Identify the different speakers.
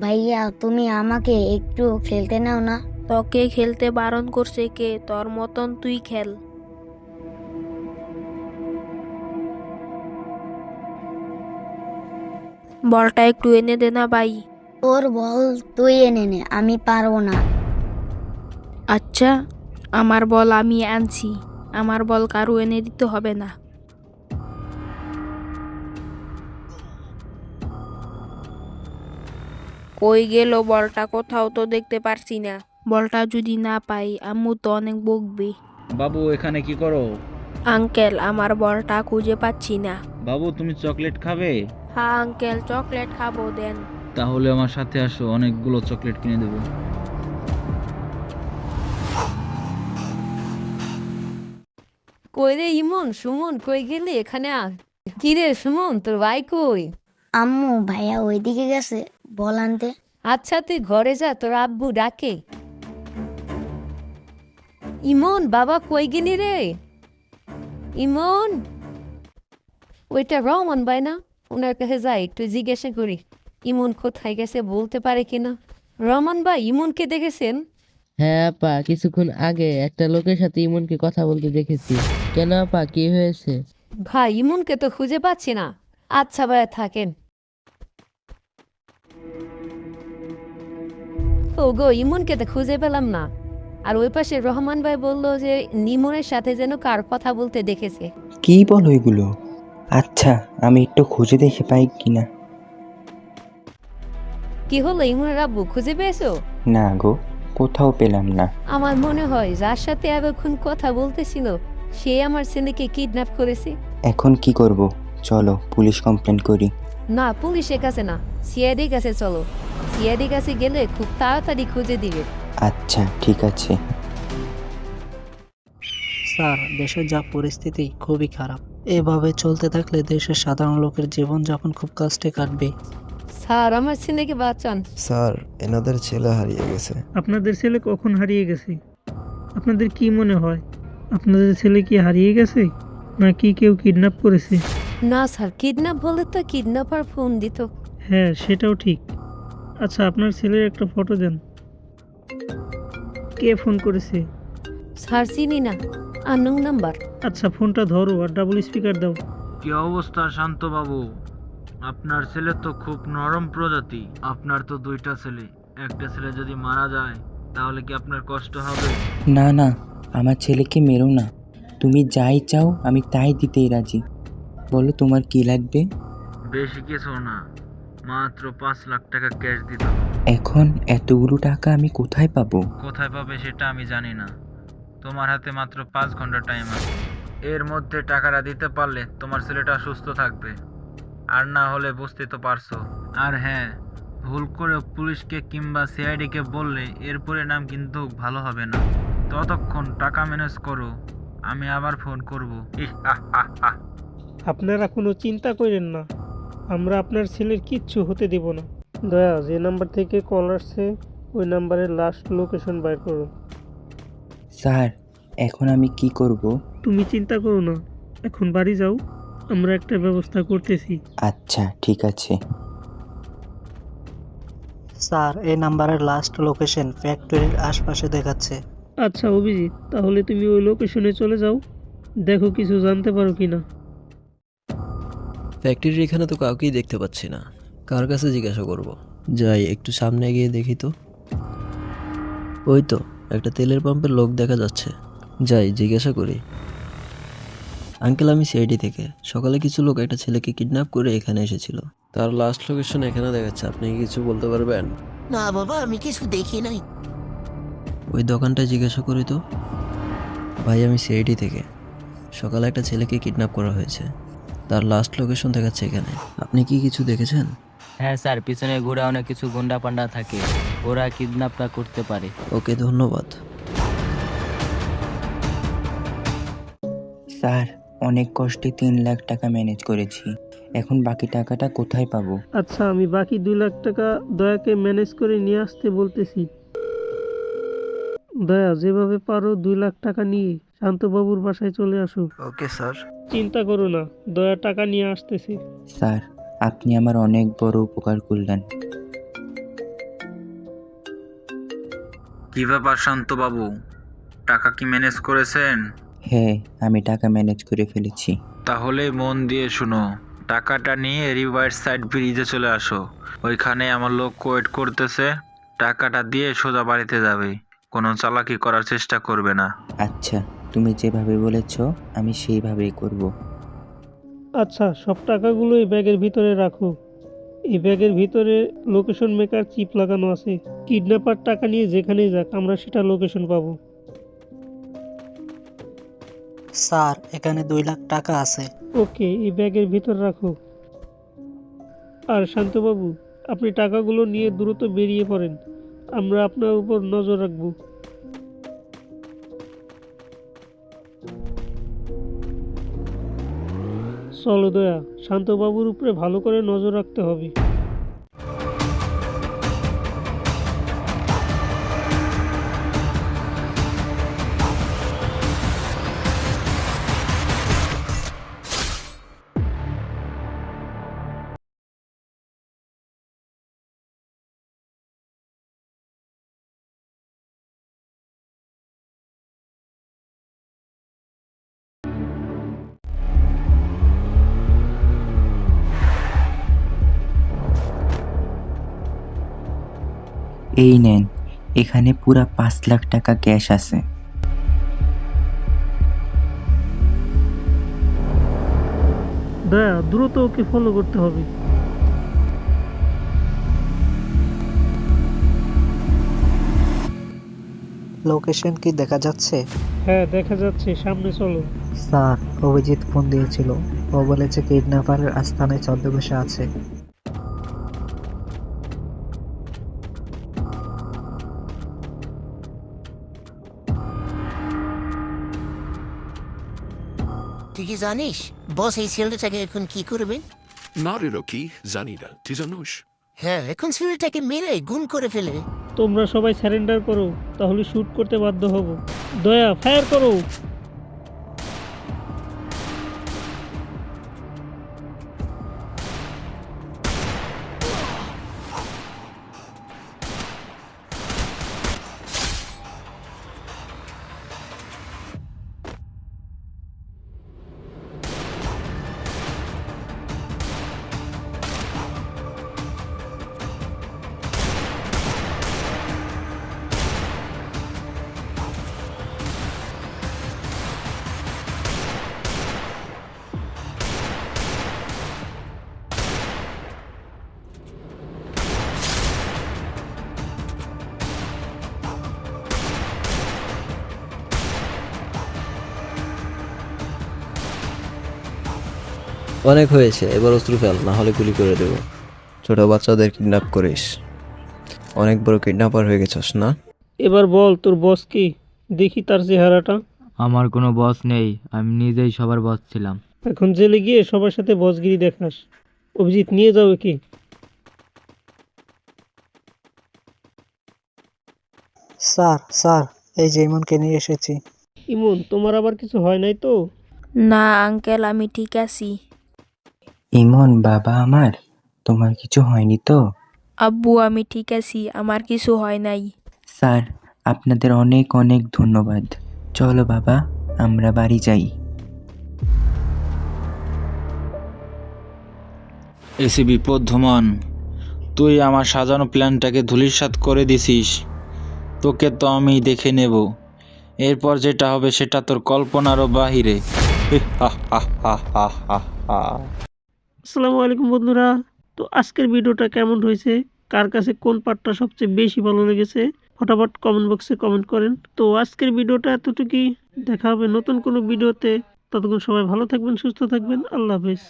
Speaker 1: ভাইয়া তুমি আমাকে একটু খেলতে নাও না।
Speaker 2: তোকে খেলতে বারণ করছে কে? তোর মতন তুই খেল। বলটা একটু এনে দে না ভাই।
Speaker 1: তোর বল তুই এনে নে, আমি পারবো না।
Speaker 2: আচ্ছা, আমার বল আমি আনছি। আমার বল কারু এনে দিতে হবে না। কই গেল বলটা? কোথাও তো দেখতে পারছি না। বলটা যদি না পাই আম্মু তো অনেক বকবে।
Speaker 3: বাবু এখানে কি করো?
Speaker 2: আঙ্কেল, আমার বলটা খুঁজে পাচ্ছি না।
Speaker 3: বাবু তুমি চকলেট খাবে?
Speaker 2: হ্যাঁ আঙ্কেল, চকলেট খাবো, দেন।
Speaker 3: তাহলে আমার সাথে আসো, অনেকগুলো চকলেট কিনে দেবো।
Speaker 4: কই রে ইমন, সুমন কই গেলি? এখানে আ। কি রে সুমন, তোর ভাই কই?
Speaker 1: আম্মু ভাইয়া ওইদিকে গেছে বল আনতে।
Speaker 4: আচ্ছা তুই ঘরে যা, তোর আব্বু ডাকে। ইমন বাবা কই গেলি রে? ইমন, ওইটা রহমান ভাই না? ওনার কাছে যাই একটু জিজ্ঞাসা করি ইমন কোথায় গেছে, বলতে পারে কিনা। রহমান ভাই, ইমনকে দেখেছেন?
Speaker 5: হ্যাঁ আপা, কিছুক্ষণ আগে একটা লোকের সাথে ইমনকে কথা বলতে দেখেছি। কেন আপা, কি হয়েছে?
Speaker 4: ভাই ইমনকে তো খুঁজে পাচ্ছি না। আচ্ছা ভাই থাকেন। ও গো, ইমনকে তো খুঁজে পেলাম না। আর ওই পাশে রহমান ভাই বললো যে নিমনের সাথে যেন কার কথা বলতে দেখেছে।
Speaker 6: কি বলো এগুলো? আচ্ছা, আমি একটু খুঁজে দেখে পাই কিনা।
Speaker 4: কি হলো ইমনের আব্বু, খুঁজে পেয়েছো?
Speaker 6: না গো, কোথাও পেলাম না।
Speaker 4: আমার মনে হয় যার সাথে এতক্ষণ কথা বলতেছিল সে আমার ছেলেকে কিডন্যাপ করেছে।
Speaker 6: এখন কি করব? চলো পুলিশ কমপ্লেন করি।
Speaker 4: না, পুলিশের কাছে না, সিআইডির কাছে চলো। সিআইডির কাছে গেলে খুব তাড়াতাড়ি খুঁজে দিবে।
Speaker 6: আচ্ছা ঠিক আছে।
Speaker 7: স্যার, দেশের যা পরিস্থিতি খুবই খারাপ। এভাবে চলতে থাকলে দেশের সাধারণ লোকের জীবনযাপন খুব কষ্টে কাটবে।
Speaker 4: স্যার, আমার ছেলেকে বাঁচান।
Speaker 8: স্যার, এনাদের ছেলে হারিয়ে গেছে।
Speaker 9: আপনাদের ছেলে কখন হারিয়ে গেছে? আপনাদের কি মনে হয় আপনাদের ছেলে কি হারিয়ে গেছে, নাকি কেউ কিডন্যাপ করেছে?
Speaker 4: না স্যার, কিডন্যাপ বলে তো কিডন্যাপার ফোন দিত।
Speaker 9: হ্যাঁ সেটাও ঠিক। আচ্ছা আপনার ছেলের একটা ফটো দেন। কে ফোন করেছে?
Speaker 4: স্যার চিনি না, আননোন নাম্বার।
Speaker 9: আচ্ছা ফোনটা ধরো আর ডাবল স্পিকার দাও।
Speaker 3: কি অবস্থা শান্ত বাবু? আপনার ছেলে তো খুব নরম প্রজাতি। আপনার তো দুইটা ছেলে, একটা ছেলে যদি মারা যায় তাহলে কি আপনার কষ্ট হবে?
Speaker 6: না না, আমার ছেলেকে মেরো না। তুমি যাই চাও আমি তাই দিতেই রাজি। বলো তোমার কি লাগবে?
Speaker 3: বেশি কিছু না, মাত্র 5 লাখ টাকা ক্যাশ দিত।
Speaker 6: এখন এতগুলো টাকা আমি কোথায় পাবো?
Speaker 3: কোথায় পাবে সেটা আমি জানি না। তোমার হাতে মাত্র 5 ঘন্টা টাইম আছে। এর মধ্যে টাকাটা দিতে পারলে তোমার ছেলেটা সুস্থ থাকবে, আর না হলে বুঝতে তো পারছো। আর হ্যাঁ, ভুল করে পুলিশকে কিংবা সিআইডি কে বললে এর পরিণাম কিন্তু ভালো হবে না। ততক্ষণ টাকা ম্যানেজ করো, আমি আবার ফোন করব।
Speaker 9: আপনারা কোনো চিন্তা করেন না, আমরা আপনার ছেলের কিচ্ছু হতে দেব না। দয়া, যে নাম্বার থেকে কল আসছে ওই নাম্বারের লাস্ট লোকেশন বাইর করো।
Speaker 6: স্যার, এখন আমি কি করব?
Speaker 9: তুমি চিন্তা করো না, এখন বাড়ি যাও, আমরা একটা ব্যবস্থা করতেছি।
Speaker 6: আচ্ছা ঠিক আছে।
Speaker 7: স্যার, এই নাম্বারের লাস্ট লোকেশন ফ্যাক্টরির আশপাশে দেখাচ্ছে।
Speaker 9: আচ্ছা অভিজিৎ, তাহলে তুমি ওই লোকেশনে চলে যাও, দেখো কিছু জানতে পারো কিনা।
Speaker 8: ফ্যাক্টরির এখানে তো কাউকেই দেখতে পাচ্ছি না, কার কাছে জিজ্ঞাসা করব? যাই একটু সামনে গিয়ে দেখি তো। ওই তো একটা তেলের পাম্পের লোক দেখা যাচ্ছে, যাই জিজ্ঞাসা করি। আঙ্কেল, আমি সিআইডি থেকে। সকালে কিছু লোক একটা ছেলেকে কিডন্যাপ করে এখানে এসেছিল, তার লাস্ট লোকেশন এখানে দেখাচ্ছে। আপনি কি কিছু বলতে পারবেন?
Speaker 10: না বাবা, আমি কিছু দেখি নাই।
Speaker 8: ওই দোকানটায় জিজ্ঞাসা করি তো। ভাই, আমি সিআইডি থেকে। সকালে একটা ছেলেকে কিডন্যাপ করা হয়েছে, তার লাস্ট লোকেশন দেখাচ্ছে এখানে। আপনি কি কিছু দেখেছেন?
Speaker 11: হ্যাঁ স্যার, পিছনে ঘোরা অনেক কিছু গুন্ডা পান্ডা থাকে, ওরা কিডন্যাপটা করতে পারে।
Speaker 8: ওকে, ধন্যবাদ।
Speaker 6: স্যার, অনেক কষ্টে 3 লাখ টাকা ম্যানেজ করেছি, এখন বাকি টাকাটা কোথায় পাবো?
Speaker 9: আচ্ছা আমি বাকি 2 লাখ টাকা দয়াকে ম্যানেজ করে নিয়ে আসতে বলতেছি। দয়া, যেভাবে পারো 2 লাখ টাকা নিয়ে শান্তবাবুর বাসায় চলে আসো।
Speaker 8: Okay sir.
Speaker 9: চিন্তা করো না, দয়া টাকা নিয়ে আসতেছি।
Speaker 6: স্যার, আপনি আমার অনেক বড় উপকার করলেন।
Speaker 3: কি ব্যাপার শান্ত বাবু, টাকা কি ম্যানেজ করেছেন?
Speaker 6: হ্যাঁ, আমি টাকা ম্যানেজ করে ফেলেছি।
Speaker 3: তাহলে মন দিয়ে শুনো, টাকাটা নিয়ে রিভার সাইড ব্রিজে চলে আসো। ওইখানে আমার লোক ওয়েট করতেছে, টাকাটা দিয়ে সোজা বাড়িতে যাবে, কোনো চালাকি করার চেষ্টা করবে না।
Speaker 6: আচ্ছা, তুমি যেভাবে বলেছ আমি সেইভাবেই করব।
Speaker 9: আচ্ছা, সব টাকাগুলো এই ব্যাগের ভিতরে রাখো। এই ব্যাগের ভিতরে লোকেশন মেকার চিপ লাগানো আছে। কিডন্যাপার টাকা নিয়ে যেখানেই যাক আমরা সেটা লোকেশন পাবো।
Speaker 7: স্যার, এখানে 2 লাখ টাকা আছে।
Speaker 9: ওকে, এই ব্যাগের ভিতর রাখো। আর শান্তবাবু, আপনি টাকাগুলো নিয়ে দ্রুত বেরিয়ে পড়েন, আমরা আপনার উপর নজর রাখবো। চলো দয়া, শান্তবাবুর উপরে ভালো করে নজর রাখতে হবে।
Speaker 6: এই নেন, এখানে পুরা 5 লাখ টাকা ক্যাশ আছে।
Speaker 9: দয়া, দ্রুত ওকে ফলো করতে হবে।
Speaker 7: লোকেশন কি দেখা যাচ্ছে?
Speaker 9: হ্যাঁ, দেখা যাচ্ছে, সামনে চলো।
Speaker 7: স্যার, অভিজিৎ ফোন দিয়েছিল। ও বলেছে কিডন্যাপারের আস্তানায় ছদ্মবেশে আছে।
Speaker 10: তুই কি জানিস বস এই ছেলেটাকে এখন কি করবেন?
Speaker 12: না রে রকি, জানি না, তুই জানোস?
Speaker 10: হ্যাঁ, এখন ছেলেটাকে মেরে গুম করে ফেলে।
Speaker 9: তোমরা সবাই সারেন্ডার করো, তাহলে শুট করতে বাধ্য হব। দয়া, ফায়ার করো।
Speaker 8: অনেক হয়েছে, এবার অস্ত্র ফেল, না হলে গুলি করে দেব। ছোট বাচ্চাদের কিডন্যাপ করিস, অনেক বড় কিডন্যাপার হয়ে গেছস না?
Speaker 9: এবার বল তোর বস কি, দেখি তার চেহারাটা।
Speaker 11: আমার কোনো বস নেই, আমি নিজেই সবার বস ছিলাম।
Speaker 9: এখন জেলে গিয়ে সবার সাথে বসগিরি দেখাস। অভিজিৎ, নিয়ে যাও কি।
Speaker 7: স্যার, এই যে ইমনকে নিয়ে এসেছি।
Speaker 9: ইমন, তোমার আবার কিছু হয় নাই তো?
Speaker 2: না আঙ্কেল, আমি ঠিক আছি।
Speaker 6: ইমন বাবা আমার, তোমার কিছু হয়নি তো?
Speaker 2: আব্বু, আমি ঠিক আছি, আমার কিছু হয় নাই।
Speaker 6: স্যার, আপনাদের অনেক অনেক ধন্যবাদ। চলো বাবা, আমরা বাড়ি যাই।
Speaker 3: এসিবি প্রদ্যমান, তুই আমার সাজানো প্ল্যানটাকে ধূলিসাৎ করে দিছিস। তোকে তো আমি দেখে নেব, এরপর যেটা হবে সেটা তোর কল্পনারও বাহিরে।
Speaker 9: আসসালামু আলাইকুম বন্ধুরা। তো আজকের ভিডিওটা কেমন হয়েছে, কার কাছে কোন পার্টটা সবচেয়ে বেশি ভালো লেগেছে, ফটাফট কমেন্ট বক্সে কমেন্ট করেন। তো আজকের ভিডিওটা এতটুকুই, দেখা হবে নতুন কোনো ভিডিওতে। ততক্ষণ সবাই ভালো থাকবেন, সুস্থ থাকবেন, আল্লাহ হাফেজ।